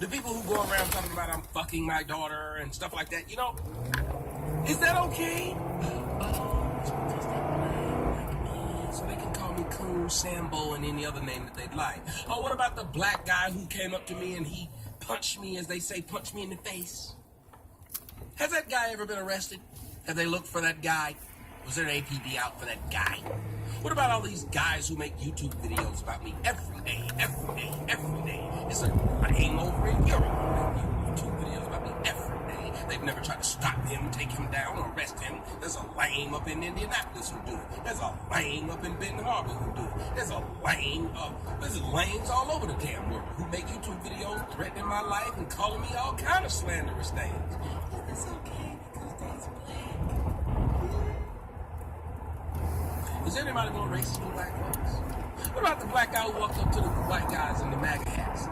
The people who go around talking about I'm fucking my daughter and stuff like that, you know, is that okay? Oh, it's because they're black like me, so they can call me Coon, Sambo, and any other name that they'd like. Oh, what about the black guy who came up to me and he punched me, as they say, punched me in the face? Has that guy ever been arrested? Have they looked for that guy? Was there an APB out for that guy? What about all these guys who make YouTube videos about me every day, every day, every day? It's a lame over in Europe who make YouTube videos about me every day. They've never tried to stop him, take him down, or arrest him. There's a lame up in Indianapolis who do it. There's a lame up in Benton Harbor who do it. There's lames all over the damn world who make YouTube videos threatening my life and calling me all kind of slanderous things. It's okay because they's black. Is anybody more racist than black folks? What about the black guy who walked up to the white guys in the MAGA hats?